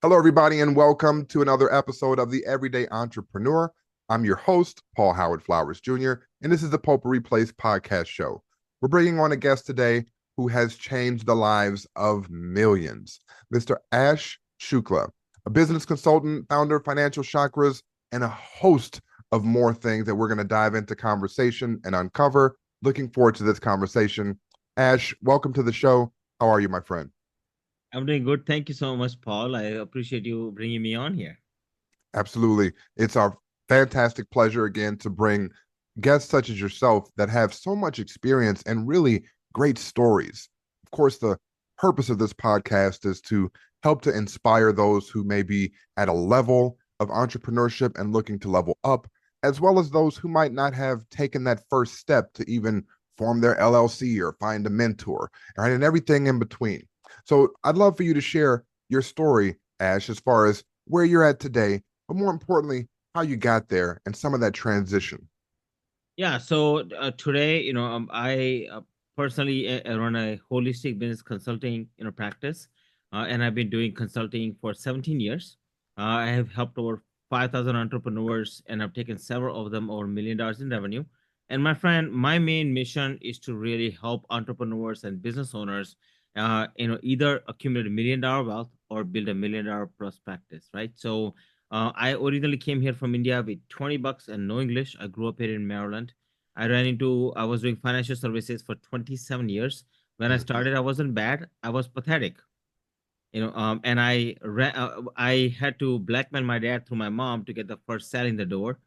Hello, everybody, and welcome to another episode of the Everyday Entrepreneur. I'm your host, Paul Howard Flowers Jr., and this is the Potpourri Place podcast show. We're bringing on a guest today who has changed the lives of millions, Mr. Ash Shukla, a business consultant, founder of Financial CHAKRAS, and a host of more things that we're going to dive into conversation and uncover. Looking forward to this conversation. Ash, welcome to the show. How are you, my friend? I'm doing good. Thank you so much, Paul. I appreciate you bringing me on here. Absolutely. It's our fantastic pleasure again to bring guests such as yourself that have so much experience and really great stories. Of course, the purpose of this podcast is to help to inspire those who may be at a level of entrepreneurship and looking to level up, as well as those who might not have taken that first step to even form their LLC or find a mentor, right? And everything in between. So I'd love for you to share your story, Ash, as far as where you're at today, but more importantly, how you got there and some of that transition. Yeah. So today, I personally run a holistic business consulting, practice, and I've been doing consulting for 17 years. I have helped over 5,000 entrepreneurs, and I've taken several of them over $1 million in revenue. And my friend, my main mission is to really help entrepreneurs and business owners, either accumulate $1 million wealth or build $1 million plus practice, right? So I originally came here from India with 20 bucks and no English. I grew up here in Maryland. I was doing financial services for 27 years. When I Mm. started, I wasn't bad. I was pathetic, and I had to blackmail my dad through my mom to get the first sale in the door.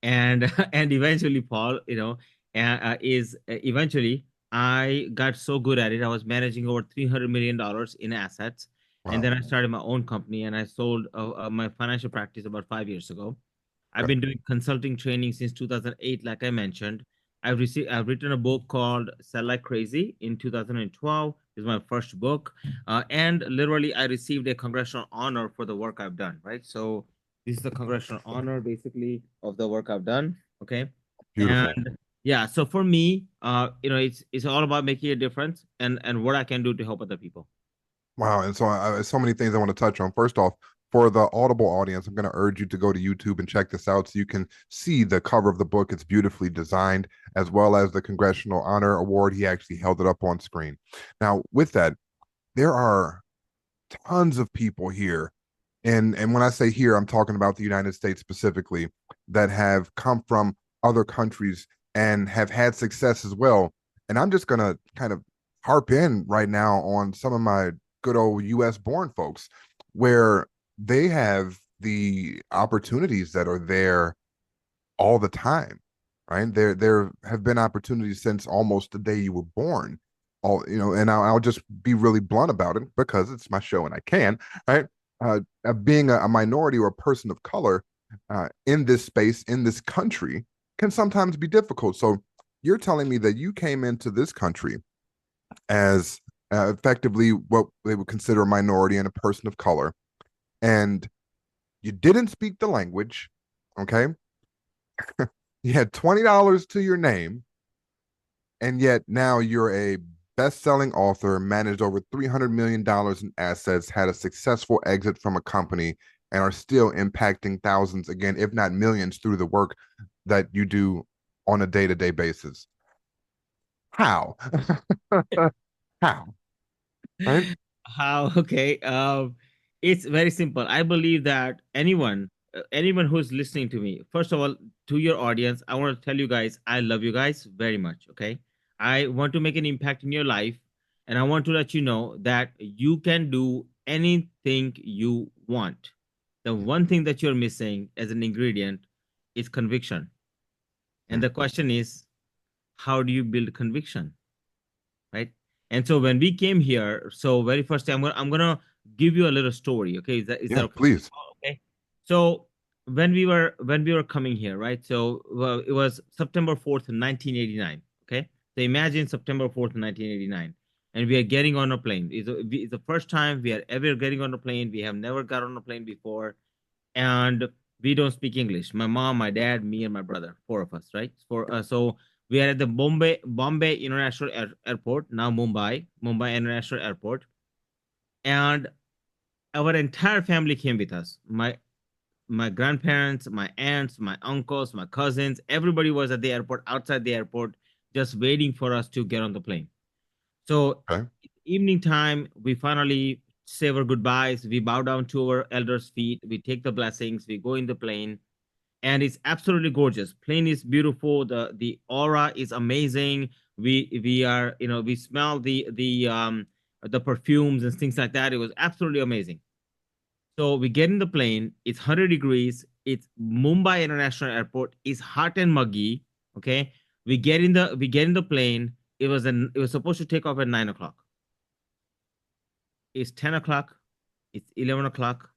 And, and eventually, Paul, eventually I got so good at it. I was managing over $300 million in assets. And Wow. then I started my own company and I sold my financial practice about 5 years ago. I've Okay. been doing consulting training since 2008, like I mentioned. I've written a book called Sell Like Crazy in 2012. Is my first book, and literally I received a congressional honor for the work I've done. Right, so this is the congressional honor, basically, of the work I've done. Okay, Beautiful. and yeah, so for me, it's all about making a difference and what I can do to help other people. Wow. And so, so many things I want to touch on. First off, for the Audible audience, I'm going to urge you to go to YouTube and check this out so you can see the cover of the book. It's beautifully designed, as well as the Congressional Honor Award. He actually held it up on screen. Now, with that, there are tons of people here. And when I say here, I'm talking about the United States specifically, that have come from other countries and have had success as well. And I'm just gonna kind of harp in right now on some of my good old US born folks where they have the opportunities that are there all the time, right? There have been opportunities since almost the day you were born. All and I'll just be really blunt about it because it's my show and I can, right? Being a minority or a person of color in this space in this country can sometimes be difficult. So you're telling me that you came into this country as effectively what they would consider a minority and a person of color, and you didn't speak the language, okay? You had $20 to your name, and yet now you're a best-selling author, managed over $300 million in assets, had a successful exit from a company, and are still impacting thousands again, if not millions, through the work that you do on a day-to-day basis. How? How? Right? How? Okay. It's very simple. I believe that anyone who's listening to me, first of all, to your audience, I want to tell you guys, I love you guys very much. Okay. I want to make an impact in your life, and I want to let you know that you can do anything you want. The one thing that you're missing as an ingredient is conviction. And Mm. the question is, how do you build conviction? Right? And so when we came here, so very first thing, I'm gonna give you a little story. Okay, is that Yeah, okay? please. Oh, okay. So when we were coming here, right? So well, it was September 4th, 1989. Okay, so imagine September 4th, 1989, and we are getting on a plane. It's the first time we are ever getting on a plane. We have never got on a plane before, and we don't speak English. My mom, my dad, me, and my brother, four of us, right? So we are at the Bombay International Airport, now Mumbai International Airport, and our entire family came with us. My grandparents, my aunts, my uncles, my cousins, everybody was at the airport, outside the airport, just waiting for us to get on the plane. So Okay. evening time, we finally say our goodbyes. We bow down to our elders' feet. We take the blessings. We go in the plane, and it's absolutely gorgeous. Plane is beautiful. The aura is amazing. We are, we smell the perfumes and things like that. It was absolutely amazing. So we get in the plane. It's 100 degrees. It's Mumbai International Airport. It's hot and muggy. Okay. We get in the plane. It was supposed to take off at 9 o'clock. It's 10 o'clock. It's 11 o'clock.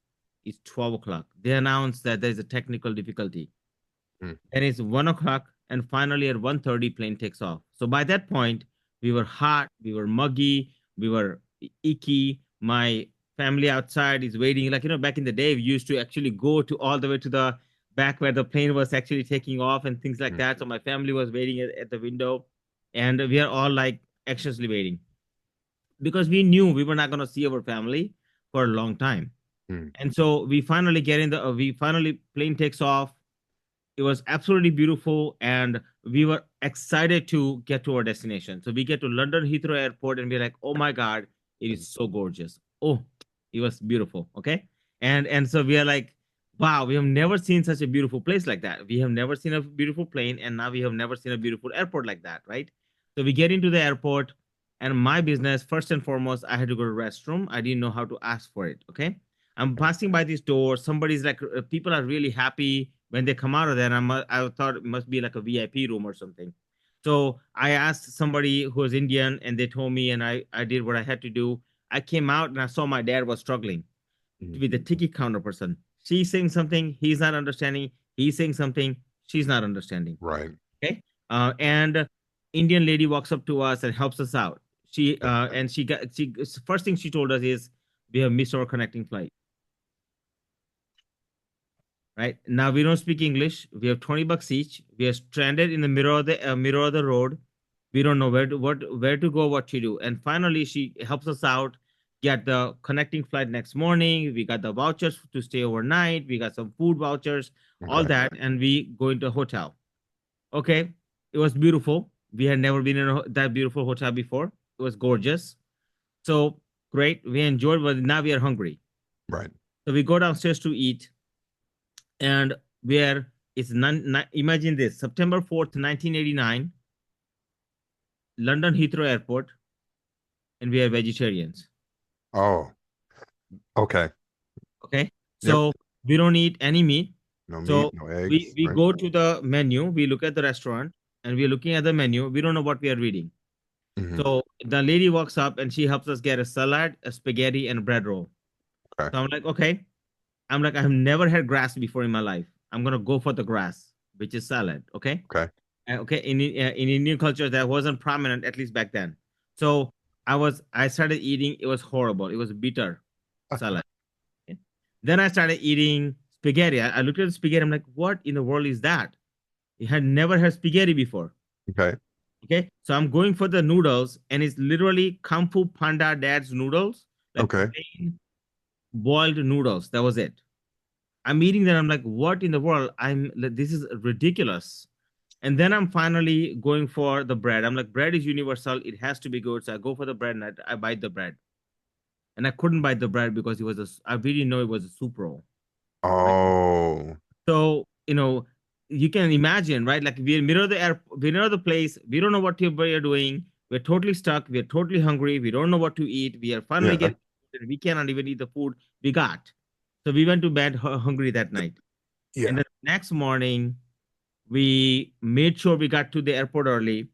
It's 12 o'clock. They announced that there's a technical difficulty. Mm. And it's 1 o'clock. And finally at 1:30, plane takes off. So by that point, we were hot, we were muggy, we were icky. My family outside is waiting. Like, back in the day, we used to actually go to all the way to the back where the plane was actually taking off and things like Mm. that. So my family was waiting at the window, and we are all like anxiously waiting because we knew we were not going to see our family for a long time. Mm. And so we finally plane takes off. It was absolutely beautiful, and we were excited to get to our destination. So we get to London Heathrow Airport, and we're like, "Oh my God, it is so gorgeous! Oh, it was beautiful." Okay, and so we are like, "Wow, we have never seen such a beautiful place like that. We have never seen a beautiful plane, and now we have never seen a beautiful airport like that, right?" So we get into the airport, and my business first and foremost, I had to go to the restroom. I didn't know how to ask for it. Okay, I'm passing by this door. Somebody's like, people are really happy when they come out of there. I thought it must be like a VIP room or something. So I asked somebody who was Indian, and they told me, and I did what I had to do. I came out and I saw my dad was struggling Mm. with the ticket counter person. She's saying something, he's not understanding. He's saying something, she's not understanding. Right. Okay. And Indian lady walks up to us and helps us out. She first thing she told us is, we have missed our connecting flight. Right now, we don't speak English. We have 20 bucks each. We are stranded in the middle of the road. We don't know where to go, what to do. And finally, she helps us out, get the connecting flight next morning. We got the vouchers to stay overnight. We got some food vouchers, all Okay. that, and we go into a hotel. Okay, it was beautiful. We had never been in that beautiful hotel before. It was gorgeous. So great, we enjoyed, but now we are hungry. Right. So we go downstairs to eat, and where it's imagine this: September 4th, 1989, London Heathrow Airport, and we are vegetarians. Oh, okay. Okay, Yep. so we don't eat any meat. No meat, So no we eggs. we Right. go to the menu, we look at the restaurant, and we're looking at the menu. We don't know what we are reading. Hmm. So the lady walks up and she helps us get a salad, a spaghetti, and a bread roll. Okay. So I'm like, okay. I'm like, I've never had grass before in my life. I'm gonna go for the grass, which is salad. Okay. Okay. Okay, in Indian culture that wasn't prominent, at least back then. So I started eating. It was horrible. It was bitter salad. Okay? Then I started eating spaghetti. I looked at the spaghetti. I'm like, what in the world is that? I had never had spaghetti before. Okay. Okay, so I'm going for the noodles, and it's literally Kung Fu Panda Dad's noodles, like Okay. plain boiled noodles. That was it. I'm eating that. I'm like, what in the world? This is ridiculous. And then I'm finally going for the bread. I'm like, bread is universal. It has to be good. So I go for the bread, and I bite the bread. And I couldn't bite the bread because I really know it was a soup roll. Right. Oh, So, you can imagine, right? Like we're middle of the place. We don't know what we are doing. We're totally stuck. We're totally hungry. We don't know what to eat. We are finally yeah. getting, we cannot even eat the food we got. So we went to bed hungry that night. And Yeah. the next morning, we made sure we got to the airport early,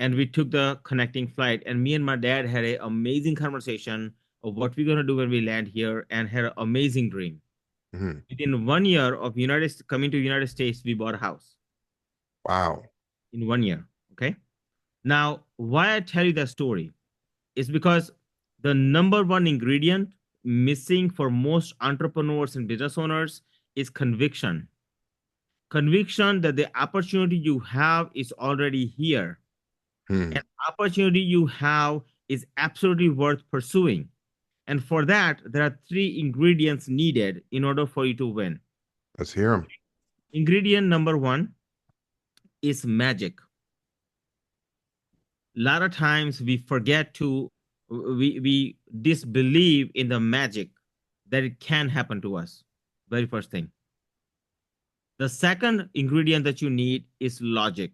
and we took the connecting flight. And me and my dad had an amazing conversation of what we're going to do when we land here, and had an amazing dream. Hmm. Within 1 year of coming to United States, we bought a house Wow. in 1 year. Okay. Now, why I tell you that story is because the number one ingredient missing for most entrepreneurs and business owners is conviction. Conviction that the opportunity you have is already here, Hmm. and opportunity you have is absolutely worth pursuing. And for that, there are three ingredients needed in order for you to win. Let's hear them. Ingredient number one is magic. A lot of times we forget to, we disbelieve in the magic that it can happen to us. Very first thing. The second ingredient that you need is logic.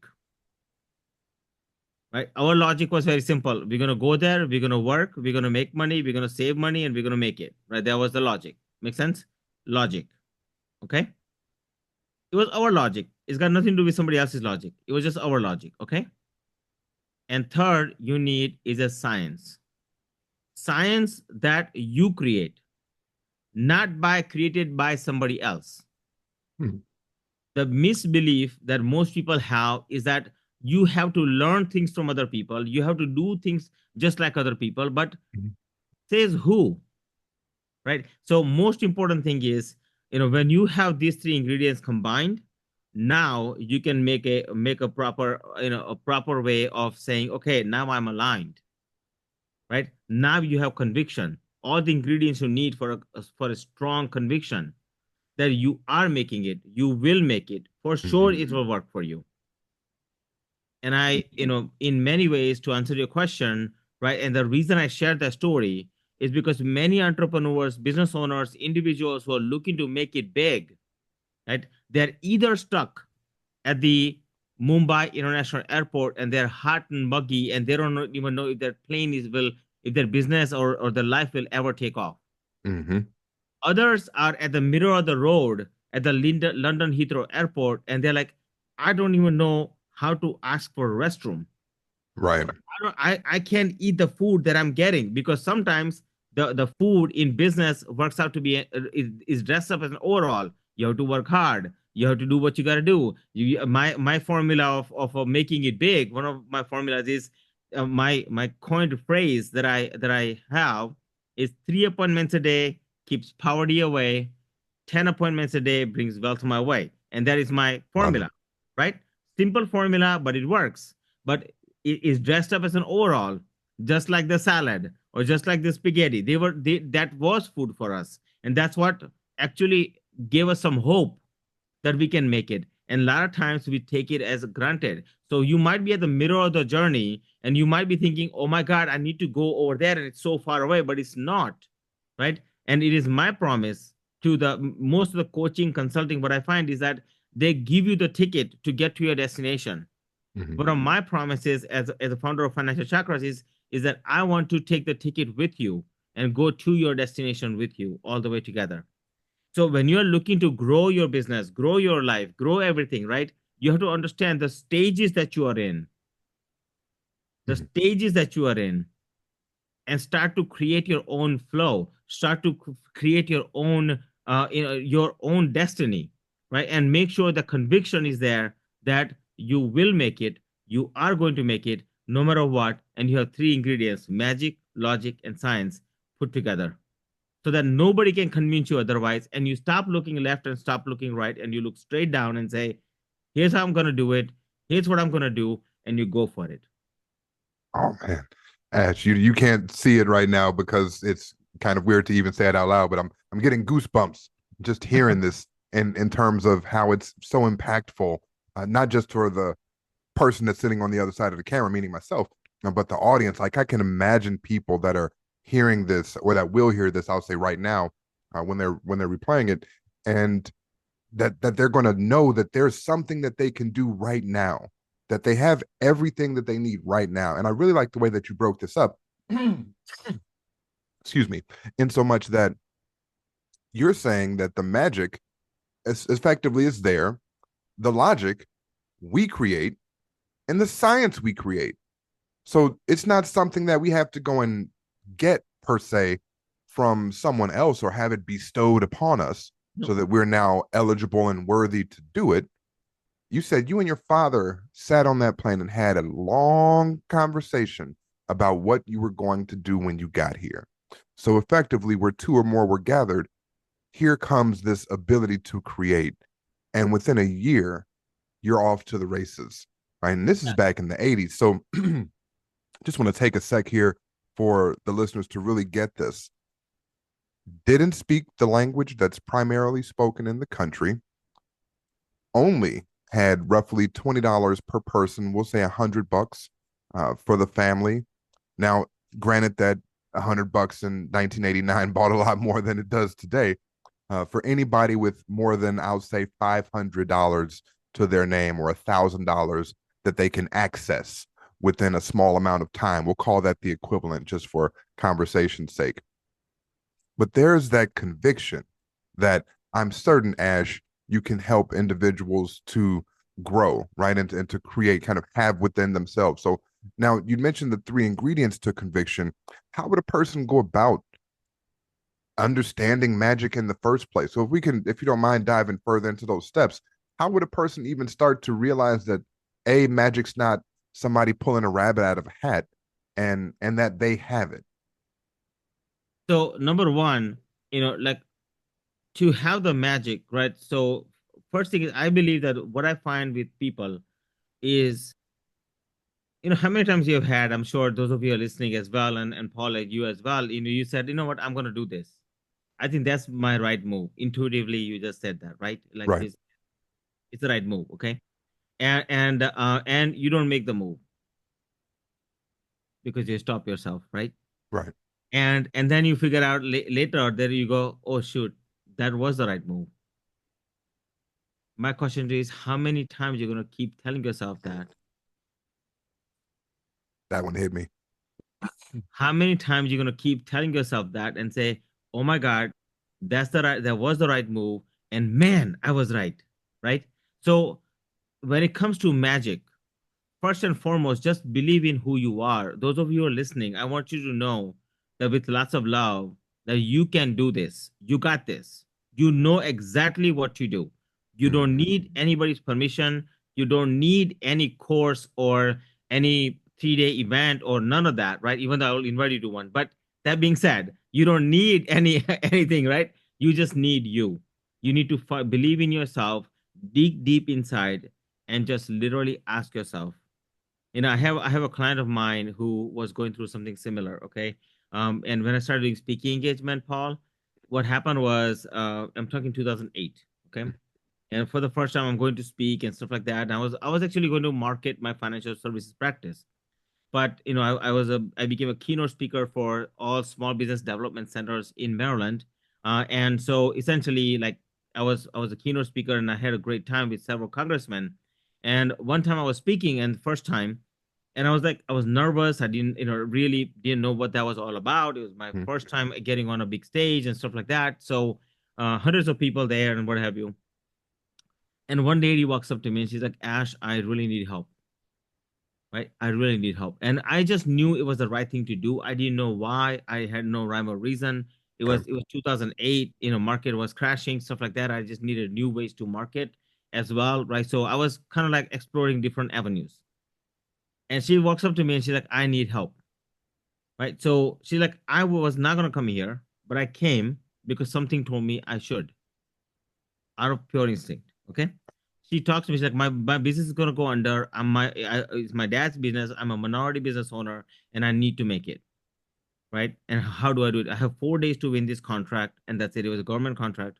Right? Our logic was very simple. We're gonna go there, we're gonna work, we're gonna make money, we're gonna save money, and we're gonna make it. Right? That was the logic. Make sense? Logic. Okay. It was our logic. It's got nothing to do with somebody else's logic. It was just our logic. Okay. And third, you need is a science. Science that you create, not by created by somebody else. Hmm. The misbelief that most people have is that you have to learn things from other people, you have to do things just like other people, but says who? Right? So most important thing is, when you have these three ingredients combined, now you can make a proper, a proper way of saying, okay, now I'm aligned. Right? Now you have conviction, all the ingredients you need for a strong conviction that you are making it, you will make it for sure, Mhm. it will work for you. And in many ways, to answer your question, right, and the reason I shared that story is because many entrepreneurs, business owners, individuals who are looking to make it big, right, they're either stuck at the Mumbai International Airport and they're hot and muggy and they don't even know if their plane if their business or their life will ever take off. Mhm. Others are at the middle of the road at the London Heathrow Airport, and they're like, I don't even know how to ask for a restroom. Right. I can't eat the food that I'm getting, because sometimes the food in business works out to be is dressed up as an overall. You have to work hard. You have to do what you got to do. My formula of making it big. One of my formulas is my coined phrase that I have is 3 appointments a day keeps poverty away. 10 appointments a day brings wealth my way, and that is my Love it. formula. Right? Simple formula, but it works. But it is dressed up as an overall, just like the salad or just like the spaghetti. That was food for us, and that's what actually gave us some hope that we can make it. And a lot of times we take it as granted. So you might be at the middle of the journey and you might be thinking, oh my God, I need to go over there and it's so far away, but it's not. Right. And it is my promise to the most of the coaching consulting, what I find is that they give you the ticket to get to your destination. Mhm. One of my promises as a founder of Financial Chakras is that I want to take the ticket with you and go to your destination with you all the way together. So when you're looking to grow your business, grow your life, grow everything, right? You have to understand the stages that you are in, the Mhm. stages that you are in, and start to create your own flow, start to create your own destiny, right? And make sure the conviction is there that you will make it, you are going to make it no matter what. And you have three ingredients: magic, logic, and science put together, so that nobody can convince you otherwise. And you stop looking left and stop looking right, and you look straight down and say, here's how I'm going to do it, here's what I'm going to do, and you go for it. Oh man, Ash, you can't see it right now because it's kind of weird to even say it out loud, but I'm getting goosebumps just hearing this in terms of how it's so impactful, not just for the person that's sitting on the other side of the camera, meaning myself, but the audience. Like I can imagine people that are hearing this or that will hear this, I'll say right now, when they're replaying it, and that they're going to know that there's something that they can do right now, that they have everything that they need right now. And I really like the way that you broke this up. Excuse me, in so much that you're saying that the magic effectively is there, the logic we create, and the science we create. So it's not something that we have to go and get per se from someone else or have it bestowed upon us No. so that we're now eligible and worthy to do it. You said you and your father sat on that plane and had a long conversation about what you were going to do when you got here. So effectively, where two or more were gathered, here comes this ability to create. And within a year, you're off to the races. Right. And this is back in the 80s. So just want to take a sec here for the listeners to really get this. didn't speak the language that's primarily spoken in the country, only had roughly $20 per person, we'll say $100 for the family. Now, granted that $100 in 1989 bought a lot more than it does today. For anybody with more than, I'll say, $500 to their name or $1,000 that they can access within a small amount of time, we'll call that the equivalent just for conversation's sake. But there's that conviction that I'm certain, Ash, you can help individuals to grow, right? And to create, kind of have within themselves. So now you mentioned the three ingredients to conviction. How would a person go about understanding magic in the first place? So if you don't mind diving further into those steps, how would a person even start to realize that magic's not somebody pulling a rabbit out of a hat and that they have it? So number one, like to have the magic, right? So first thing is I believe that what I find with people is, how many times you have had, I'm sure those of you are listening as well, and Paul, like you as well, you said, you know what, I'm gonna do this. I think that's my right move. Intuitively, you just said that, right? Like Right, it's the right move, okay? And you don't make the move because you stop yourself, right? right. And then you figure out later, there you go, oh shoot, that was the right move. My question is, how many times you're gonna keep telling yourself that? That one hit me. How many times you're gonna keep telling yourself that and say, "Oh my God, that was the right move," and man, I was right, right? So when it comes to magic, first and foremost, just believe in who you are. Those of you who are listening, I want you to know that with lots of love, that you can do this. You got this. You know exactly what to do. You Mm, don't need anybody's permission. You don't need any course or any 3-day event or none of that, right? Even though I will invite you to one. But that being said, you don't need anything, right? You just need you. You need to believe in yourself, dig deep inside, and just literally ask yourself, I have a client of mine who was going through something similar. Okay. And when I started doing speaking engagement, Paul, what happened was, I'm talking 2008. Okay. mm, And for the first time, I'm going to speak and stuff like that. And I was actually going to market my financial services practice. But I became a keynote speaker for all small business development centers in Maryland. And so essentially, like, I was a keynote speaker, and I had a great time with several congressmen. And one time I was speaking, and the first time, and I was like, I was nervous. I didn't, really didn't know what that was all about. It was my mm. first time getting on a big stage and stuff like that. So hundreds of people there and what have you. And one lady walks up to me and she's like, Ash, I really need help. Right? I really need help. And I just knew it was the right thing to do. I didn't know why. I had no rhyme or reason. It Okay. was it was 2008, market was crashing, stuff like that. I just needed new ways to market as well, right? So I was kind of like exploring different avenues. And she walks up to me and she's like, I need help. Right? So she's like, I was not gonna come here, but I came because something told me I should, out of pure instinct. Okay. She talks to me. She's like, my business is gonna go under. It's my dad's business. I'm a minority business owner, and I need to make it right. And how do I do it? I have 4 days to win this contract, and that's it. It was a government contract.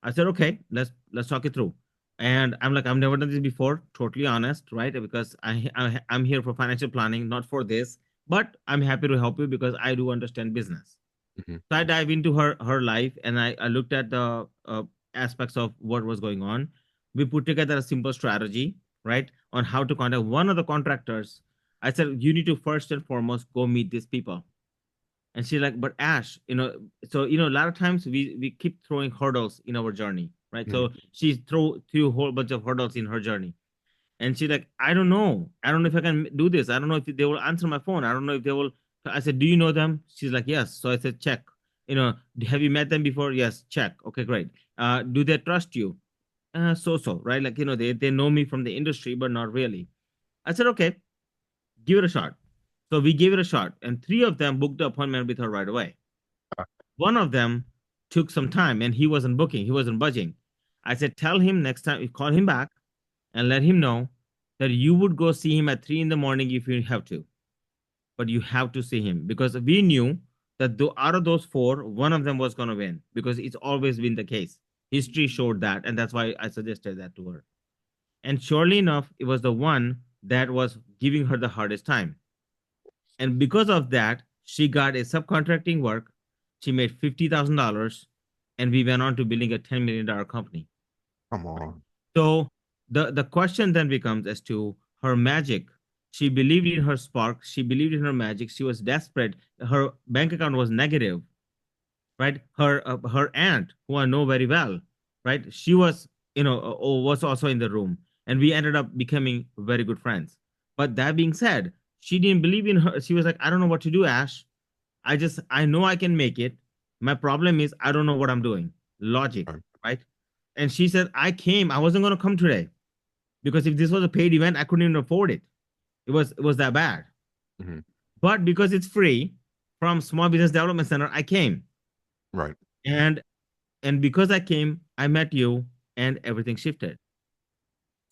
I said, okay, let's talk it through. And I'm like, I've never done this before. Totally honest, right? Because I'm here for financial planning, not for this. But I'm happy to help you because I do understand business. Mhm. So I dive into her life, and I looked at the aspects of what was going on. We put together a simple strategy, right, on how to contact one of the contractors. I said, you need to first and foremost go meet these people. And she's like, but Ash, so a lot of times we keep throwing hurdles in our journey, right? Mhm. So she threw a whole bunch of hurdles in her journey. And she's like, I don't know. I don't know if I can do this. I don't know if they will answer my phone. I don't know if they will. I said, do you know them? She's like, yes. So I said, check. Have you met them before? Yes, check. Okay, great. Do they trust you? So, right? Like, they know me from the industry, but not really. I said, okay, give it a shot. So we gave it a shot, and three of them booked the appointment with her right away. One of them took some time and he wasn't booking, he wasn't budging. I said, tell him next time you call him back and let him know that you would go see him at 3 in the morning if you have to, but you have to see him because we knew that out of those four, one of them was going to win because it's always been the case. History showed that, and that's why I suggested that to her. And surely enough, it was the one that was giving her the hardest time. And because of that, she got a subcontracting work. She made $50,000, and we went on to building a $10 million company. Come on. So the question then becomes as to her magic. She believed in her spark. She believed in her magic. She was desperate. Her bank account was negative, right? Her aunt, who I know very well, right? She was, was also in the room, and we ended up becoming very good friends. But that being said, she didn't believe in her. She was like, I don't know what to do, Ash. I know I can make it. My problem is I don't know what I'm doing. Logic, Right. right? And she said, I wasn't going to come today because if this was a paid event, I couldn't even afford it. It was that bad. Mhm. But because it's free from Small Business Development Center, I came. Right. And because I came, I met you and everything shifted.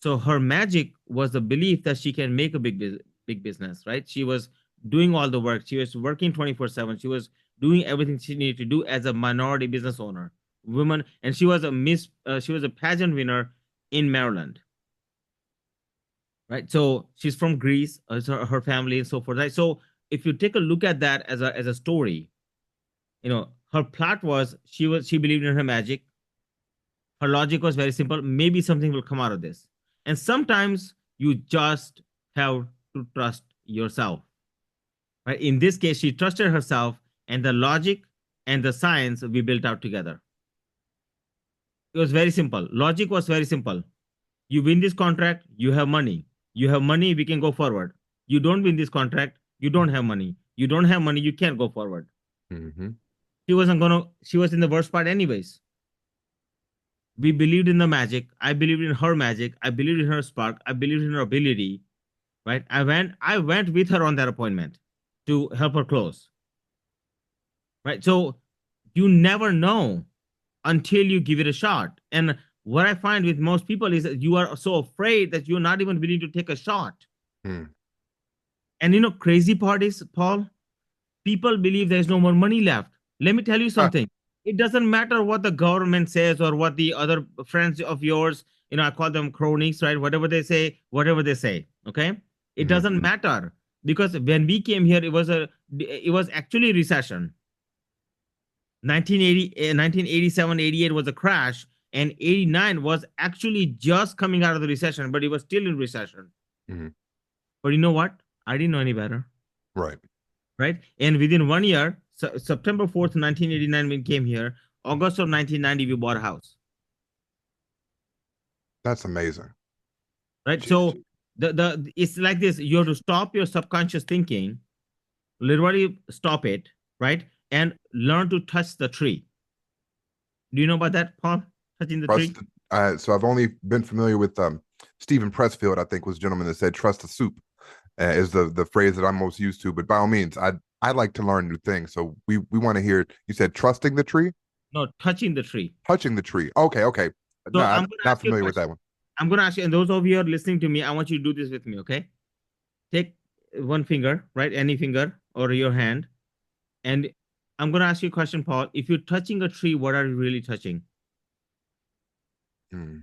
So her magic was the belief that she can make a big business, right? She was doing all the work. She was working 24/7. She was doing everything she needed to do as a minority business owner, woman, and she was she was a pageant winner in Maryland, right? So she's from Greece, so her family and so forth, right? So if you take a look at that as a story, her plot was she believed in her magic. Her logic was very simple. Maybe something will come out of this. And sometimes you just have to trust yourself. Right? In this case, she trusted herself, and the logic and the science we built out together. It was very simple. Logic was very simple. You win this contract, you have money. You have money, we can go forward. You don't win this contract, you don't have money. You don't have money, you can't go forward. Mm-hmm. She was in the worst part anyways. We believed in the magic. I believed in her magic. I believed in her spark. I believed in her ability. Right. I went with her on that appointment to help her close. Right. So you never know until you give it a shot. And what I find with most people is that you are so afraid that you're not even willing to take a shot. Mm. And crazy part is, Paul, people believe there's no more money left. Let me tell you Ah. something. It doesn't matter what the government says or what the other friends of yours, I call them cronies, right? Whatever they say, okay? It Mhm. doesn't matter because when we came here, it was actually recession. 1980, 1987, 88 was a crash, and 89 was actually just coming out of the recession, but it was still in recession. Mhm. But you know what? I didn't know any better. Right. Right? And within 1 year, September 4th, 1989, we came here. August of 1990, we bought a house. That's amazing. Right? Jeez. So the it's like this. You have to stop your subconscious thinking, literally stop it, right? And learn to touch the tree. Do you know about that, Paul? Touching the tree? Trust. So I've only been familiar with Stephen Pressfield. I think was the gentleman that said "trust the soup." Is the phrase that I'm most used to. But by all means, I like to learn new things. So we want to hear. You said trusting the tree, No, touching the tree. touching the tree. Okay, okay. So No, I'm I'm going to not ask you a familiar with that question. one. I'm going to ask you, and those of you who are listening to me, I want you to do this with me, okay? Take one finger, right? Any finger or your hand. And I'm going to ask you a question, Paul. If you're touching a tree, what are you really touching? Hmm.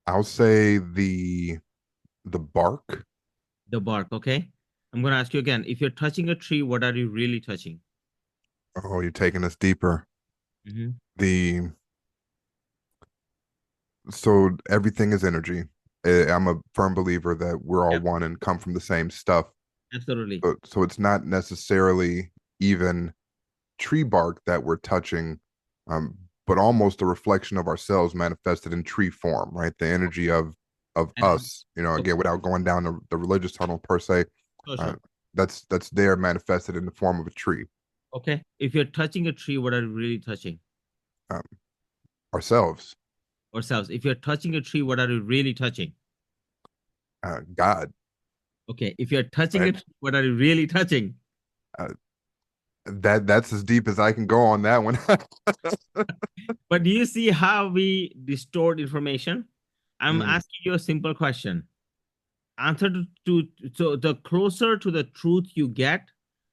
I'll say the bark. The bark, okay? I'm going to ask you again. If you're touching a tree, what are you really touching? Oh, you're taking us deeper. Hmm. The So everything is energy. I'm a firm believer that we're all Yep, one and come from the same stuff. absolutely. So it's not necessarily even tree bark that we're touching, um, but almost a reflection of ourselves manifested in tree form, right? The energy of And us, again, okay, without going down the religious tunnel per se, sure, uh, sure. that's there manifested in the form of a tree. Okay. If you're touching a tree, what are you really touching? Um, Ourselves, Ourselves. If you're touching a tree, what are you really touching? God, Okay. If you're touching right? a tree, what are you really touching? Uh, that's as deep as I can go on that one. But do you see how we distort information? I'm Mm, asking you a simple question. Answer to so the closer to the truth you get,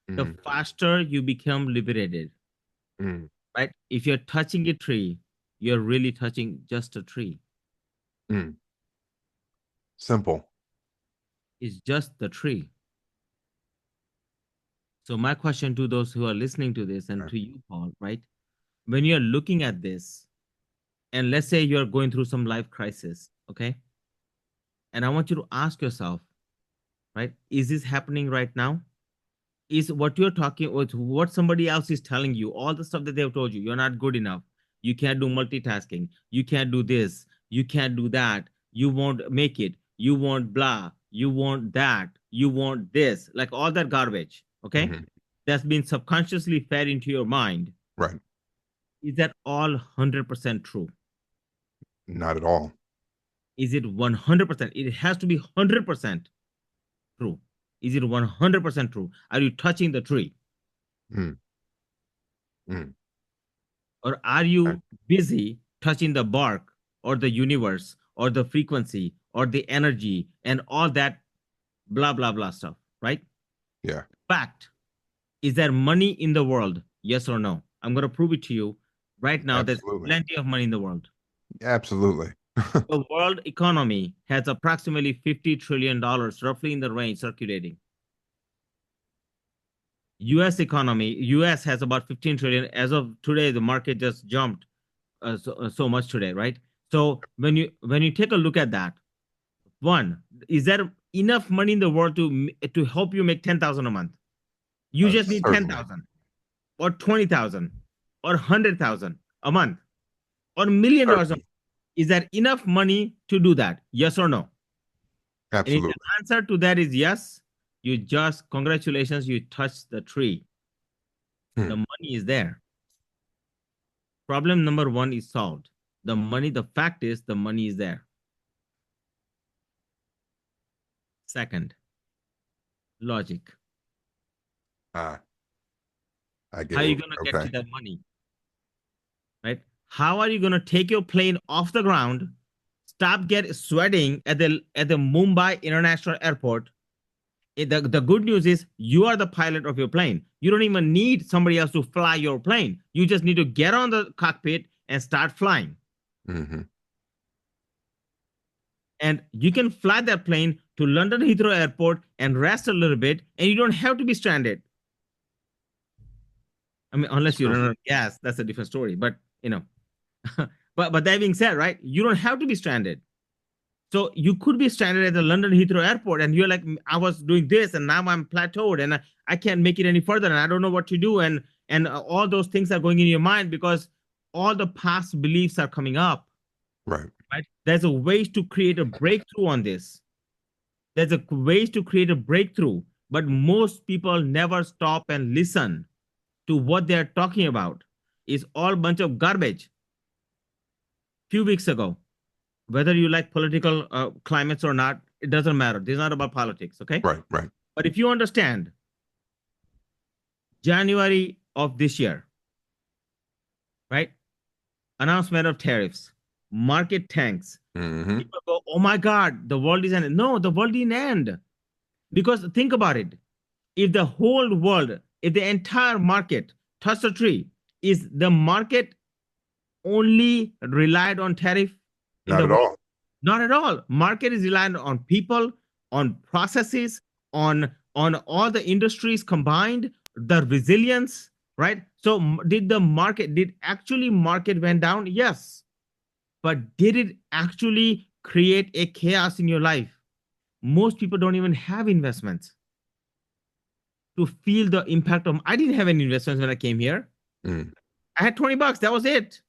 the Mm-hmm. faster you become liberated, Mm-hmm. right? If you're touching a tree, you're really touching just a tree. Mm. Simple. It's just the tree. So my question to those who are listening to this and Right. to you, Paul, right? When you're looking at this, and let's say you're going through some life crisis, okay? And I want you to ask yourself, right? Is this happening right now? Is what you're talking with what somebody else is telling you, all the stuff that they've told you, you're not good enough, you can't do multitasking, you can't do this, you can't do that, you won't make it, you want blah, you want that, you want this, like all that garbage, okay? Mm-hmm. That's been subconsciously fed into your mind. Right. Is that all 100% true? Not at all. Is it 100%? It has to be 100% true. Is it 100% true? Are you touching the tree? Mm. Mm. Or are Right. you busy touching the bark or the universe or the frequency or the energy and all that blah, blah, blah stuff, right? Yeah. Fact, is there money in the world? Yes or no? I'm going to prove it to you right now. There's Absolutely. plenty of money in the world. Absolutely. The world economy has approximately $50 trillion, roughly in the range circulating. US economy, US has about 15 trillion. As of today, the market just jumped so much today, right? So when you take a look at that, one, is there enough money in the world to help you make 10,000 a month? You just need Certainly. 10,000 or 20,000 or 100,000 a month or $1 million a month. Certainly. Is there enough money to do that? Yes or no? And if the Absolutely. answer to that is yes, you just, congratulations, you touched the tree. The Hmm. money is there. Problem number one is solved. The fact is, the money is there. Second, logic. Ah, I How get are you it. going to get to Okay. that money? Right? How are you going to take your plane off the ground, stop get sweating at the Mumbai International Airport? The good news is you are the pilot of your plane. You don't even need somebody else to fly your plane. You just need to get on the cockpit and start flying. Mm-hmm. And you can fly that plane to London Heathrow Airport and rest a little bit, and you don't have to be stranded. I mean, It's unless you true. run out of gas, that's a different story. But you know, but that being said, right, you don't have to be stranded. So you could be stranded at the London Heathrow Airport, and you're like, I was doing this, and now I'm plateaued, and I can't make it any further, and I don't know what to do, and all those things are going in your mind because all the past beliefs are coming up. Right. Right? There's a way to create a breakthrough on this. There's a ways to create a breakthrough, but most people never stop and listen to what they're talking about. It's all bunch of garbage. Few weeks ago, whether you like political climates or not, it doesn't matter. This is not about politics, okay? Right. Right. But if you understand, January of this year, right? Announcement of tariffs, market tanks. Mm-hmm. People go, oh my God, the world is ending. No, the world didn't end. Because think about it. If the whole world, if the entire market touched a tree, is the market only relied on tariff in Not the at world? all. Not at all. Market is reliant on people, on processes, on all the industries combined, the resilience, right? So did actually market went down? Yes. But did it actually create a chaos in your life? Most people don't even have investments to feel the impact of. I didn't have any investments when I came here. Mm. I had $20. That was it.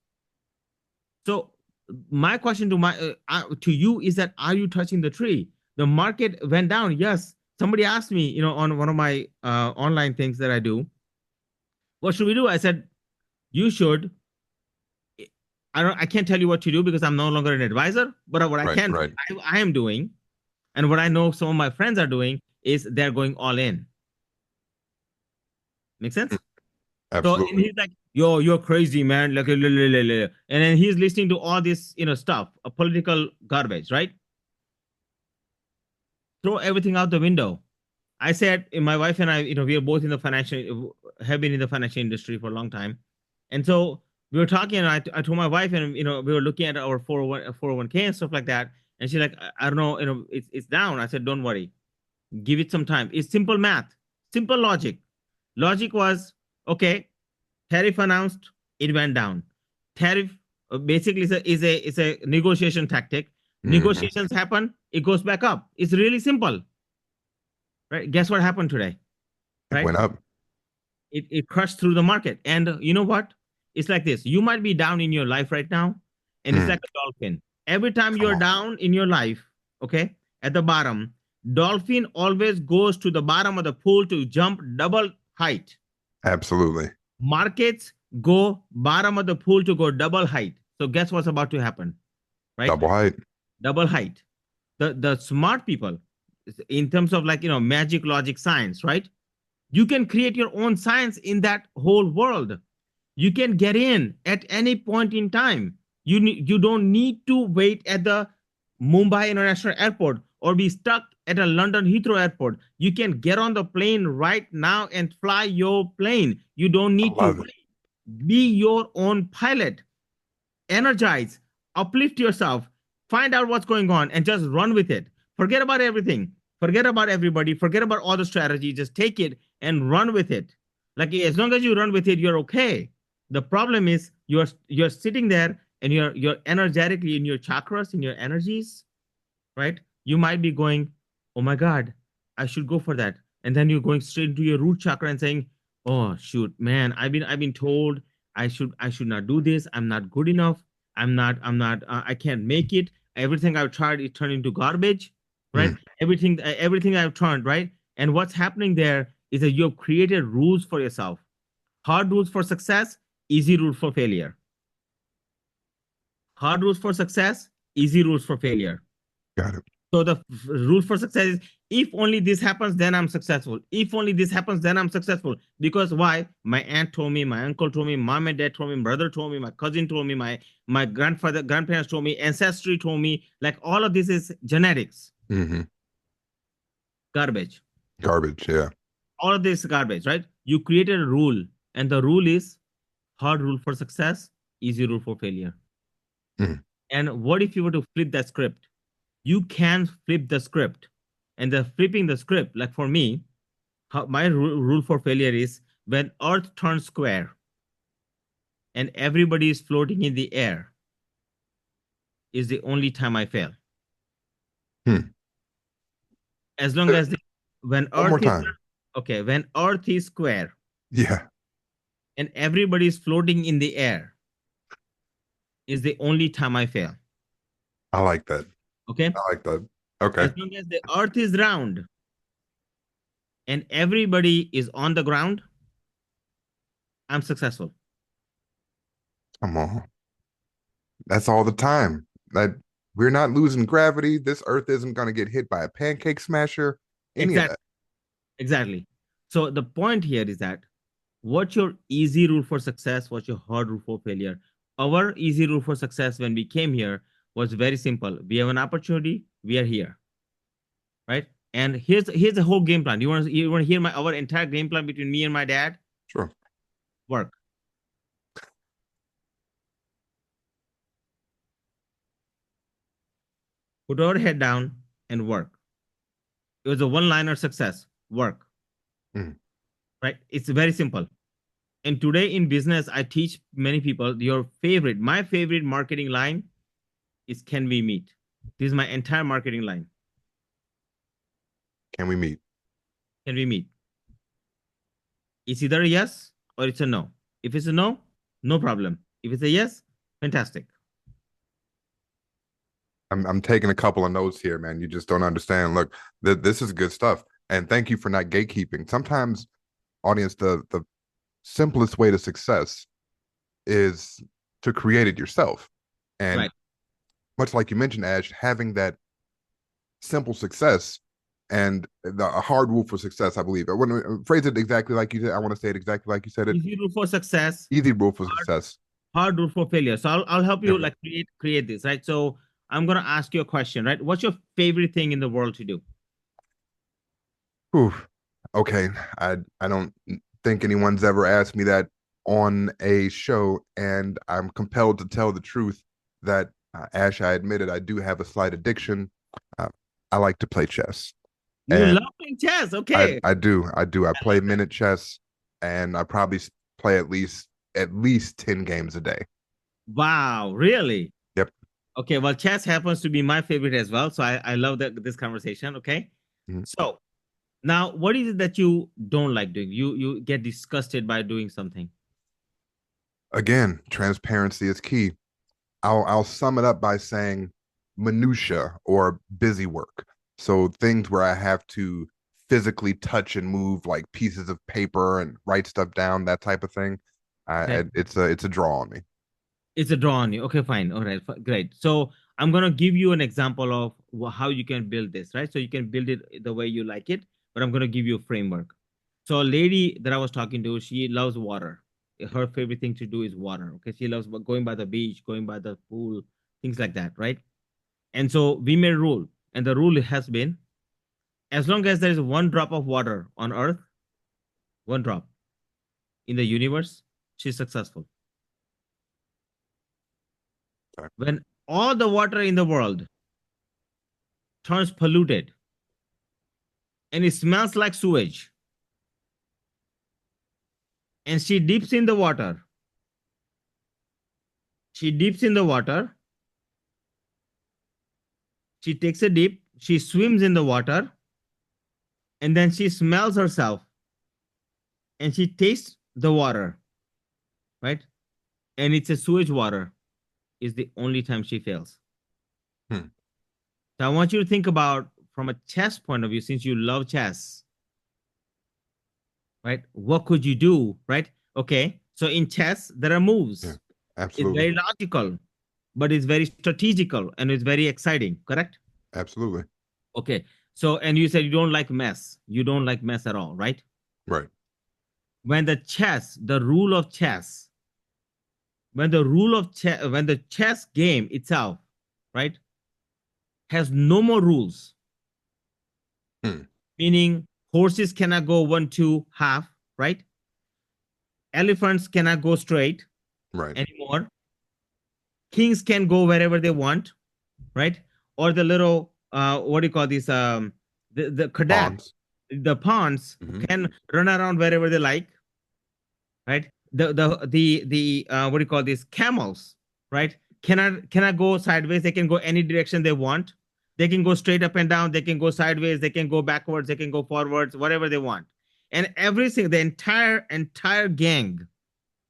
So my question to you is that, are you touching the tree? The market went down. Yes. Somebody asked me, on one of my online things that I do, what should we do? I said, you should. I can't tell you what to do because I'm no longer an advisor. But what I Right. can do, Right. I am doing, and what I know some of my friends are doing is they're going all in. Make Mm. sense? So and Absolutely. he's like, "Yo, you're crazy, man!" Like, and then he's listening to all this, stuff, a political garbage, right? Throw everything out the window. I said, my wife and I, we are both in the financial, have been in the financial industry for a long time. And so we were talking, and I told my wife, and, we were looking at our 401k and stuff like that. And she's like, I don't know, it's down. I said, don't worry, give it some time. It's simple math, simple logic. Logic was, okay, tariff announced, it went down. Tariff basically is a negotiation tactic. Hmm. Negotiations happen, it goes back up. It's really simple, right? Guess what happened today, It right? went up. It crushed through the market. And you know what? It's like this. You might be down in your life right now, and it's Hmm. like a dolphin. Every time Come you're on. down in your life, okay, at the bottom, dolphin always goes to the bottom of the pool to jump double height. Absolutely. Markets go bottom of the pool to go double height. So guess what's about to happen, right? Double height. Double height. The smart people, in terms of like magic, logic, science, right? You can create your own science in that whole world. You can get in at any point in time. You don't need to wait at the Mumbai International Airport or be stuck at a London Heathrow Airport. You can get on the plane right now and fly your plane. You don't I need to love it. be your own pilot. Energize, uplift yourself, find out what's going on, and just run with it. Forget about everything. Forget about everybody. Forget about all the strategy. Just take it and run with it. Like as long as you run with it, you're okay. The problem is you're sitting there and you're energetically in your chakras, in your energies, right? You might be going, oh my God, I should go for that. And then you're going straight into your root chakra and saying, oh shoot, man, I've been told I should not do this. I'm not good enough. I'm not I can't make it. Everything I've tried is turned into garbage, right? Hmm. Everything I've tried, right? And what's happening there is that you've created rules for yourself. Hard rules for success, easy rules for failure. Hard rules for success, easy rules for failure. Got it. So the rule for success is if only this happens, then I'm successful. If only this happens, then I'm successful. Because why? My aunt told me, my uncle told me, mom and dad told me, brother told me, my cousin told me, my grandparents told me, ancestry told me. Like all of this is genetics, Hmm. garbage. Garbage. Yeah. All of this is garbage, right? You created a rule, and the rule is hard rule for success, easy rule for failure. Hmm. And what if you were to flip that script? You can flip the script. And the flipping the script, like for me, my rule for failure is when Earth turns square and everybody is floating in the air, is the only time I fail. Hmm. As long as when One more Earth is time. okay, when Earth is square Yeah. and everybody is floating in the air, is the only time I fail. I like that. Okay. I like that. Okay. As long as the Earth is round and everybody is on the ground, I'm successful. Come on. That's all the time. That we're not losing gravity. This earth isn't going to get hit by a pancake smasher. Any of Exactly. that. Exactly. So the point here is that what's your easy rule for success? What's your hard rule for failure? Our easy rule for success when we came here was very simple. We have an opportunity. We are here, right? And here's the whole game plan. You want to hear our entire game plan between me and my dad? Sure. Work. Put our head down and work. It was a one-liner success. Work, Mm. right? It's very simple. And today in business, I teach many people my favorite marketing line is can we meet? This is my entire marketing line. Can we meet? Can we meet? It's either a yes or it's a no. If it's a no, no problem. If it's a yes, fantastic. I'm taking a couple of notes here, man. You just don't understand. Look, this is good stuff. And thank you for not gatekeeping. Sometimes, audience, the simplest way to success is to create it yourself. And Right. much like you mentioned, Ash, having that simple success and a hard rule for success, I believe. I want to phrase it exactly like you did. I want to say it exactly like you said it. Easy rule for success, Easy rule for hard, success. hard rule for failure. So I'll help you Yeah. like create this, right? So I'm gonna ask you a question, right? What's your favorite thing in the world to do? Whew. Okay, I don't think anyone's ever asked me that on a show, and I'm compelled to tell the truth that Ash, I admitted I do have a slight addiction. Uh, I like to play chess, You and love playing chess. Okay. I do. I play minute chess, and I probably play at least 10 games a day. Wow, really? Yep. Okay, well, chess happens to be my favorite as well. So I love this conversation. Okay. Mhm. So now what is it that you don't like doing? You get disgusted by doing something. Again, transparency is key. I'll sum it up by saying minutia or busy work. So things where I have to physically touch and move like pieces of paper and write stuff down, that type of thing. Okay. It's a draw on me. It's a draw on you. Okay, fine. All right, great. So I'm gonna give you an example of how you can build this, right? So you can build it the way you like it, but I'm gonna give you a framework. So a lady that I was talking to, she loves water. Her favorite thing to do is water. Okay, she loves going by the beach, going by the pool, things like that, right? And so we made a rule, and the rule has been as long as there is one drop of water on Earth, one drop in the universe, she's successful. Okay. When all the water in the world turns polluted and it smells like sewage, and she dips in the water, she dips in the water, she takes a dip, she swims in the water, and then she smells herself and she tastes the water, right? And it's a sewage water, is the only time she fails. Hmm. So I want you to think about from a chess point of view, since you love chess, right? What could you do, right? Okay, so in chess, there are Yeah. moves. It's Absolutely. very logical, but it's very strategical and it's very exciting, correct? Absolutely. Okay, so and you said you don't like mess. You don't like mess at all, right? Right. When the chess, the rule of chess, when the rule of chess, when the chess game itself, right, has no more rules, Hmm. meaning horses cannot go one, two, half, right? Elephants cannot go straight Right. anymore. Kings can go wherever they want, right? Or the little what do you call these the cadet, Pawns. the pawns Hmm. can run around wherever they like, right? The what do you call these camels, right? Cannot go sideways. They can go any direction they want. They can go straight up and down. They can go sideways. They can go backwards. They can go forwards. Whatever they want. And everything, the entire gang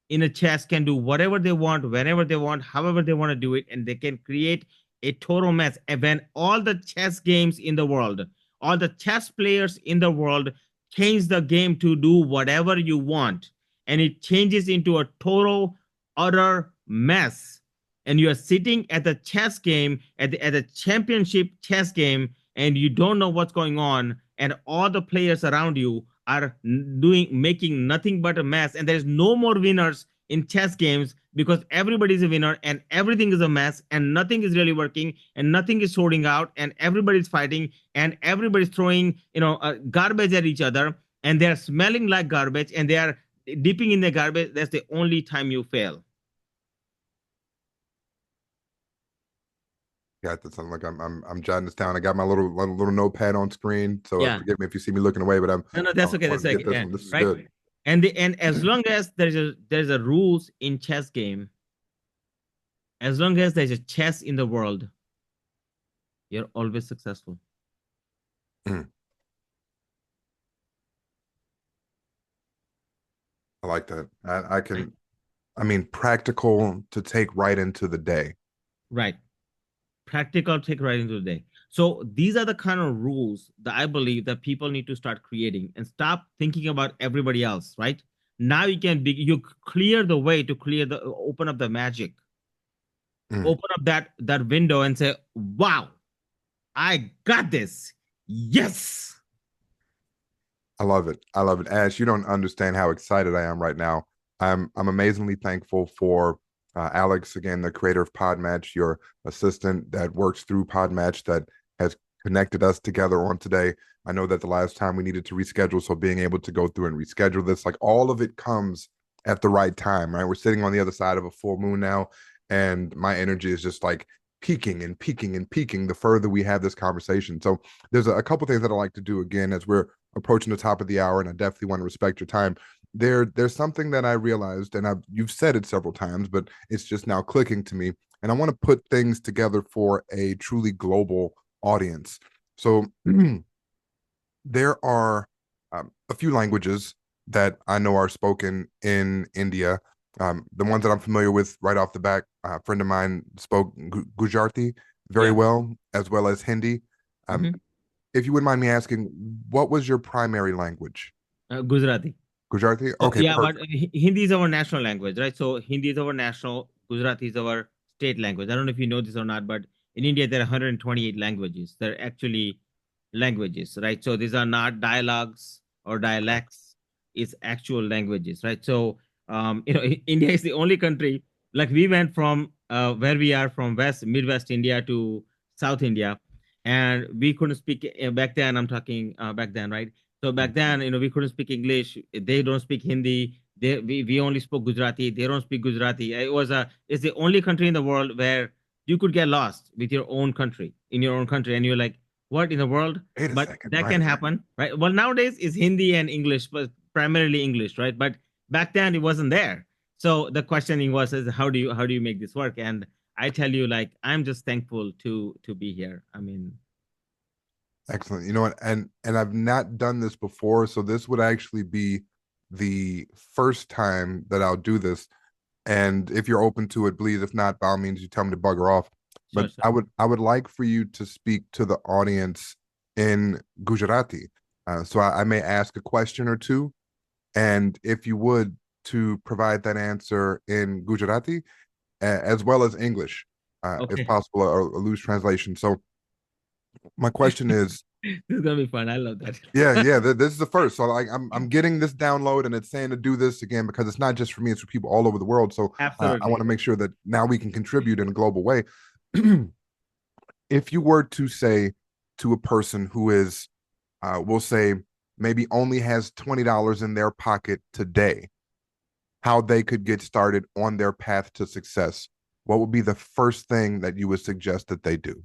in a chess can do whatever they want, whenever they want, however they want to do it, and they can create a total mess. And when all the chess games in the world, all the chess players in the world change the game to do whatever you want, and it changes into a total, utter mess. And you are sitting at the chess game, at the championship chess game, and you don't know what's going on, and all the players around you are making nothing but a mess, and there's no more winners in chess games because everybody's a winner and everything is a mess and nothing is really working and nothing is sorting out and everybody's fighting and everybody's throwing garbage at each other and they're smelling like garbage and they are dipping in the garbage. That's the only time you fail. Got this. I'm like I'm jotting this down. I got my little notepad on screen. So Yeah. forgive me if you see me looking away, but No, I that's okay. want That's to get okay. this Yeah. one. This is Right. good. And as long as there's a rules in chess game, as long as there's a chess in the world, you're always successful. Mm, I like that. I Right. can. I mean, practical to take right into the day. Right. Practical take right into the day. So these are the kind of rules that I believe that people need to start creating and stop thinking about everybody else, right? Now you clear the way to clear the open up the magic, Mm, open up that window and say, wow, I got this. Yes. I love it. I love it. Ash, you don't understand how excited I am right now. I'm amazingly thankful for Alex, again, the creator of Podmatch, your assistant that works through Podmatch, that has connected us together on today. I know that the last time we needed to reschedule, so being able to go through and reschedule this, like all of it comes at the right time, right? We're sitting on the other side of a full moon now, and my energy is just like peaking and peaking and peaking the further we have this conversation. So there's a couple things that I like to do again as we're approaching the top of the hour, and I definitely want to respect your time. There's something that I realized, and you've said it several times, but it's just now clicking to me, and I want to put things together for a truly global audience. So there are a few languages that I know are spoken in India. The ones that I'm familiar with right off the bat, a friend of mine spoke Gujarati very Yeah. well as Hindi. Um, Hmm. if you wouldn't mind me asking, what was your primary language? Gujarati. Gujarati? So Okay, yeah, but perfect. Hindi is our national language, right? So Hindi is our national, Gujarati is our state language. I don't know if you know this or not, but in India there are 128 languages. They're actually languages, right? So these are not dialogues or dialects. It's actual languages, right? So India is the only country. Like we went from where we are from Midwest India to South India, and we couldn't speak back then. I'm talking back then, right? So back then, we couldn't speak English. They don't speak Hindi. We only spoke Gujarati. They don't speak Gujarati. It's the only country in the world where you could get lost with your own country in your own country, and you're like, what in the world? Wait a But second. that Right. can happen, right? Well, nowadays it's Hindi and English, but primarily English, right? But back then it wasn't there. So the questioning was, is how do you make this work? And I tell you, like, I'm just thankful to be here. I mean, Excellent. You know what? And I've not done this before, so this would actually be the first time that I'll do this. And if you're open to it, please. If not, by all means, you tell me to bugger off. But sure, sure. I would like for you to speak to the audience in Gujarati. So I may ask a question or two, and if you would, to provide that answer in Gujarati as well as English, if Okay. possible, a loose translation. So my question is, This is gonna be fun. I love that. yeah, this is the first. So like I'm getting this download, and it's saying to do this again because it's not just for me; it's for people all over the world. So I want Absolutely. to make sure that now we can contribute in a global way. If you were to say to a person who is, we'll say, maybe only has $20 in their pocket today, how they could get started on their path to success, what would be the first thing that you would suggest that they do?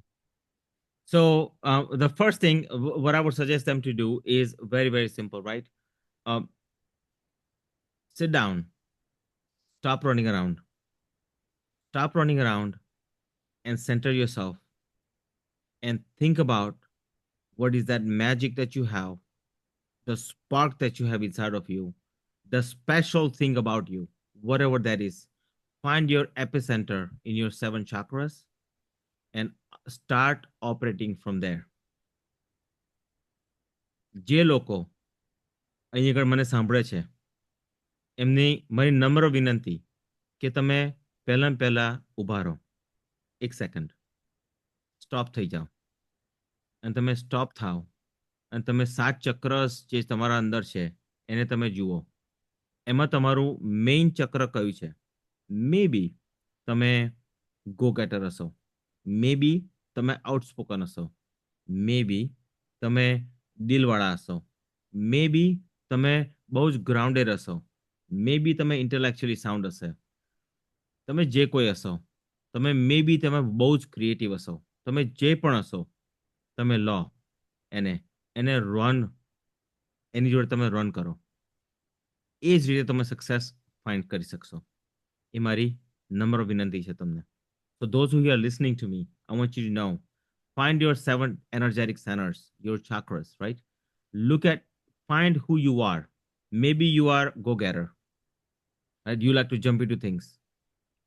So the first thing, what I would suggest them to do is very, very simple, right? Um, Sit down, stop running around, stop running around, and center yourself and think about what is that magic that you have, the spark that you have inside of you, the special thing about you, whatever that is. Find your epicenter in your seven chakras and start operating from there. જે લોકો અહીં આગળ મને સાંભળે છે એમની મારી નમ્ર વિનંતી કે તમે પહેલા ઊભા રહો, એક સેકન્ડ સ્ટોપ થઈ જાઓ અને તમે સ્ટોપ થાઓ અને તમે સાત ચક્રસ જે તમારા અંદર છે એને તમે જુઓ. એમાં તમારું મેઇન ચક્ર કયું છે? મે બી તમે ગો ગેટર હશો, મે બી તમે આઉટસ્પોકન હશો, મે બી તમે દિલવાળા હશો, મે બી તમે બહુ જ ગ્રાઉન્ડેડ હશો, મે બી તમે ઇન્ટેલેક્ચ્યુઅલી સાઉન્ડ હશે, તમે જે કોઈ હશો, તમે મે બી તમે બહુ જ ક્રિએટિવ હશો, તમે જે પણ હશો, તમે લો એને એને રન, એની જોડે તમે રન કરો. એ જ રીતે તમે સક્સેસ ફાઇન્ડ કરી શકશો. એ મારી નમ્ર વિનંતી છે તમને. So those who are listening to me, I want you to know, find your seven energetic centers, your chakras, right? Look at, find who you are. Maybe you are go-getter, right? You like to jump into things.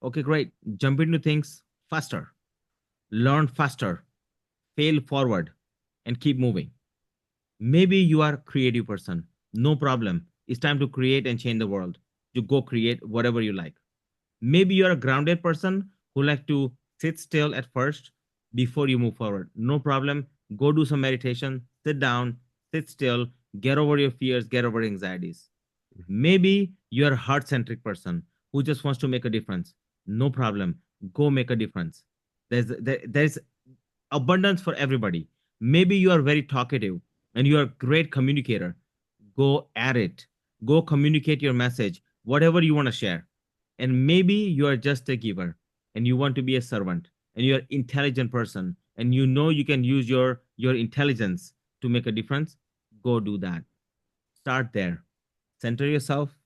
Okay, great. Jump into things faster, learn faster, fail forward, and keep moving. Maybe you are a creative person. No problem. It's time to create and change the world. You go create whatever you like. Maybe you're a grounded person who like to sit still at first before you move forward. No problem. Go do some meditation, sit down, sit still, get over your fears, get over anxieties. Maybe you're a heart centric person who just wants to make a difference. No problem. Go make a difference. There's abundance for everybody. Maybe you are very talkative and you are a great communicator. Go at it. Go communicate your message, whatever you want to share. And maybe you are just a giver and you want to be a servant and you're an intelligent person and you know you can use your intelligence to make a difference. Go do that. Start there. Center yourself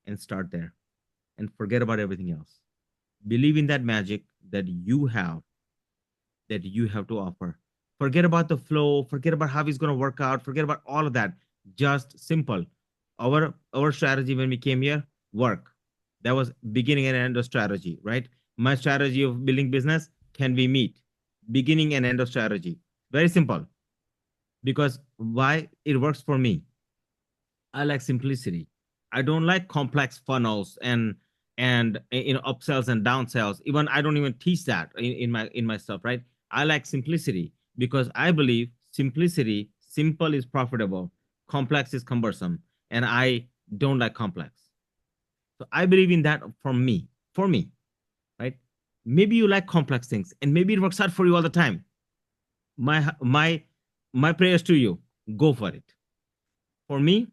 and start there and forget about everything else. Believe in that magic that you have to offer. Forget about the flow, forget about how it's going to work out, forget about all of that. Just simple. Our strategy when we came here, work. That was beginning and end of strategy, right? My strategy of building business, can we meet? Beginning and end of strategy. Very simple. Because why it works for me. I like simplicity. I don't like complex funnels and upsells and downsells. Even I don't even teach that in my stuff, right? I like simplicity because I believe simplicity, simple is profitable, complex is cumbersome, and I don't like complex. So I believe in that for me, right? Maybe you like complex things, and maybe it works out for you all the time. My prayers to you, go for it. For me,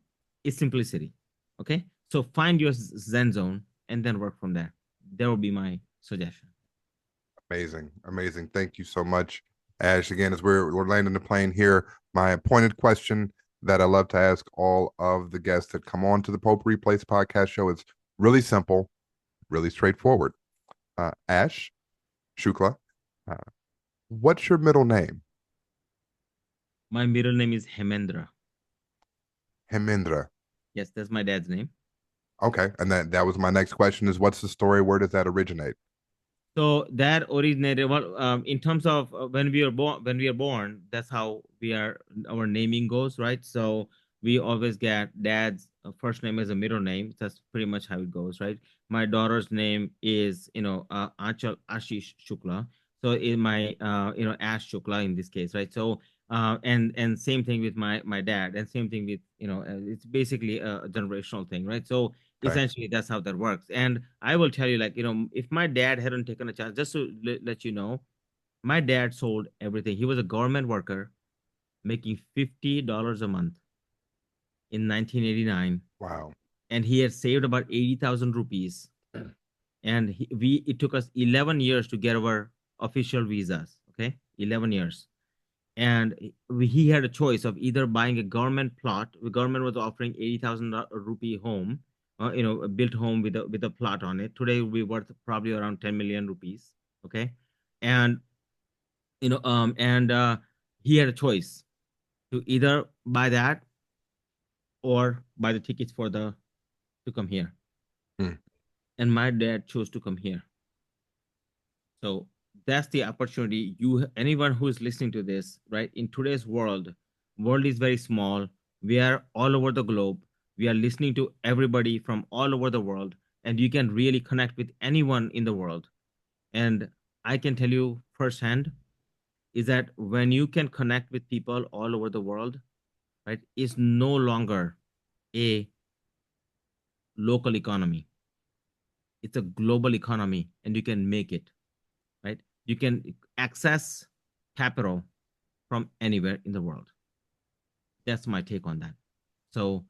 it's simplicity. Okay. So find your Zen zone and then work from there. That will be my suggestion. Amazing, amazing. Thank you so much, Ash. Again, as we're landing the plane here, my appointed question that I love to ask all of the guests that come on to the Potpourri Place podcast show is really simple, really straightforward. Ash Shukla, uh, what's your middle name? My middle name is Hemendra. Hemendra. Yes, that's my dad's name. Okay, and that was my next question: is what's the story? Where does that originate? So that originated well in terms of when we are born. When we are born, that's how we are. Our naming goes, right? So we always get dad's first name as a middle name. That's pretty much how it goes, right? My daughter's name is Anchal Ashish Shukla. So in my Ash Shukla in this case, right? So and same thing with my dad, and same thing with it's basically a generational thing, right? So Okay. essentially that's how that works. And I will tell you, like, if my dad hadn't taken a chance, just to let you know, my dad sold everything. He was a government worker making $50 a month in 1989, Wow. and he had saved about 80,000 rupees. And it took us 11 years to get our official visas. Okay, 11 years. And he had a choice of either buying a government plot. The government was offering 80,000 rupee home, a built home with a plot on it. Today we worth probably around 10 million rupees. Okay, and he had a choice to either buy that or buy the tickets to come here. Hmm. And my dad chose to come here. So that's the opportunity. Anyone who is listening to this, right? In today's world is very small. We are all over the globe. We are listening to everybody from all over the world, and you can really connect with anyone in the world. And I can tell you firsthand is that when you can connect with people all over the world, right, it's no longer a local economy. It's a global economy, and you can make it, right? You can access capital from anywhere in the world. That's my take on that. So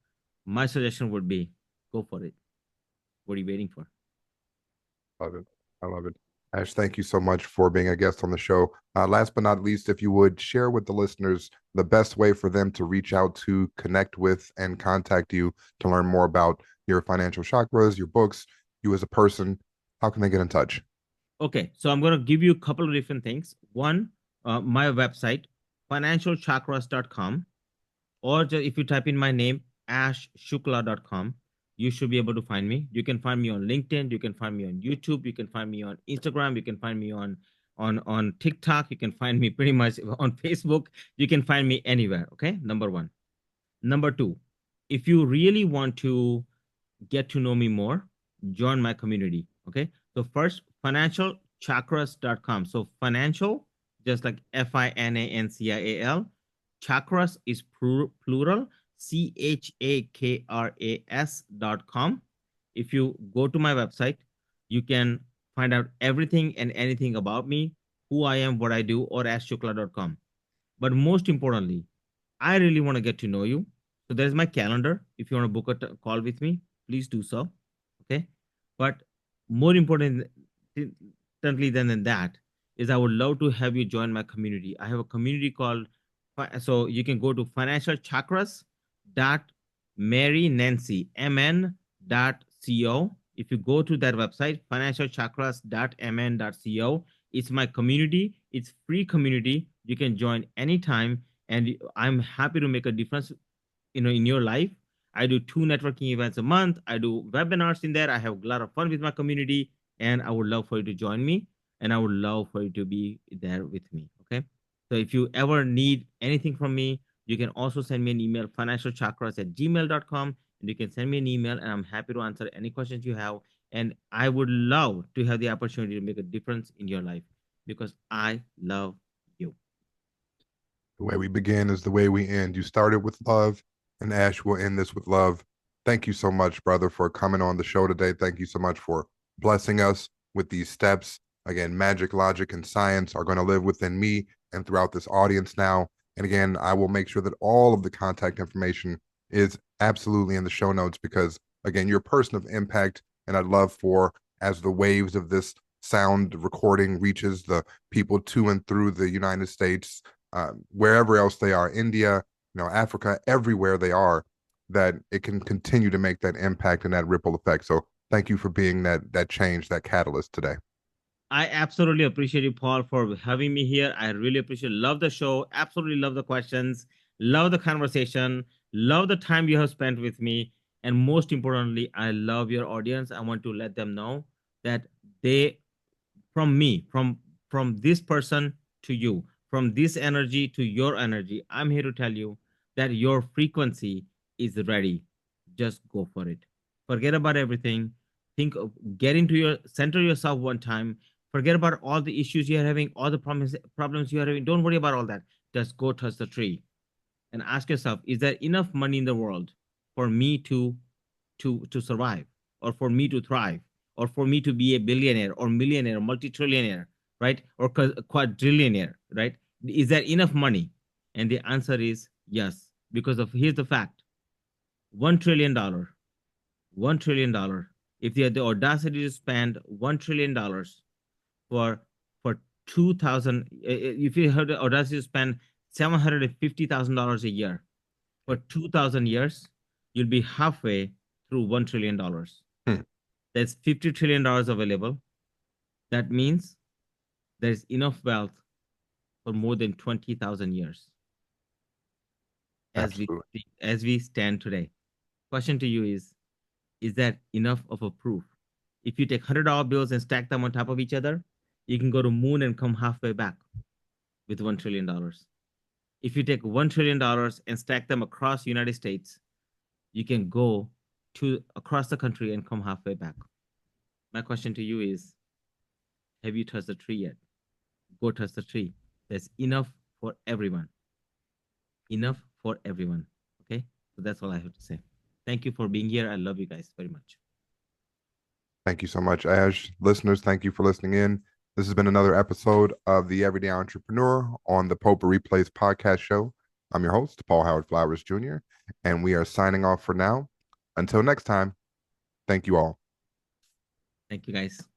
my suggestion would be go for it. What are you waiting for? Love it. I love it. Ash, thank you so much for being a guest on the show. Last but not least, if you would share with the listeners the best way for them to reach out to, connect with, and contact you to learn more about your financial chakras, your books, you as a person, how can they get in touch? Okay, so I'm going to give you a couple of different things. One, my website, financialchakras.com, or if you type in my name, ashshukla.com, you should be able to find me. You can find me on LinkedIn, you can find me on YouTube, you can find me on Instagram, you can find me on TikTok, you can find me pretty much on Facebook, you can find me anywhere. Okay, number one. Number two, if you really want to get to know me more, join my community. Okay. So first, financialchakras.com. So financial, just like FINANCIAL. Chakras is plural, CHAKRAS.com. If you go to my website, you can find out everything and anything about me, who I am, what I do, or ashshukla.com. But most importantly, I really want to get to know you. So there's my calendar. If you want to book a call with me, please do so. Okay. But more importantly than that is I would love to have you join my community. I have a community called, so you can go to financial chakras dot Mary Nancy MN dot co. If you go to that website, financialchakras.mn.co, it's my community. It's free community. You can join anytime, and I'm happy to make a difference, in your life. I do 2 networking events a month. I do webinars in there. I have a lot of fun with my community, and I would love for you to join me, and I would love for you to be there with me. Okay. So if you ever need anything from me, you can also send me an email, financialchakras@gmail.com, and you can send me an email, and I'm happy to answer any questions you have. And I would love to have the opportunity to make a difference in your life because I love you. The way we begin is the way we end. You started with love, and Ash will end this with love. Thank you so much, brother, for coming on the show today. Thank you so much for blessing us with these steps. Again, magic, logic, and science are going to live within me and throughout this audience now. And again, I will make sure that all of the contact information is absolutely in the show notes because, again, you're a person of impact. And I'd love for, as the waves of this sound recording reaches the people to and through the United States, wherever else they are, India, Africa, everywhere they are, that it can continue to make that impact and that ripple effect. So thank you for being that change, that catalyst today. I absolutely appreciate you, Paul, for having me here. I really appreciate, love the show, absolutely love the questions, love the conversation, love the time you have spent with me, and most importantly, I love your audience. I want to let them know that they, from me, from this person to you, from this energy to your energy, I'm here to tell you that your frequency is ready. Just go for it. Forget about everything. Think of, get into your center yourself one time. Forget about all the issues you're having, all the problems you're having. Don't worry about all that. Just go touch the tree and ask yourself, is there enough money in the world for me to survive, or for me to thrive, or for me to be a billionaire or millionaire or multi-trillionaire, right? Or quadrillionaire, right? Is there enough money? And the answer is yes, because of, here's the fact: $1 trillion, $1 trillion. If you had the audacity to spend $1 trillion for 2,000, if you had the audacity to spend $750,000 a year for 2,000 years, you'll be halfway through $1 trillion. Hmm. There's $50 trillion available. That means there's enough wealth for more than 20,000 years as we Absolutely. as we stand today. Question to you is that enough of a proof? If you take $100 bills and stack them on top of each other, you can go to moon and come halfway back with $1 trillion. If you take $1 trillion and stack them across the United States, you can go to across the country and come halfway back. My question to you is, have you touched the tree yet? Go touch the tree. There's enough for everyone. Enough for everyone. Okay? So that's all I have to say. Thank you for being here. I love you guys very much. Thank you so much, Ash. Listeners, thank you for listening in. This has been another episode of The Everyday Entrepreneur on the Potpourri Place podcast show. I'm your host, Paul Howard Flowers Jr., and we are signing off for now. Until next time, thank you all. Thank you, guys.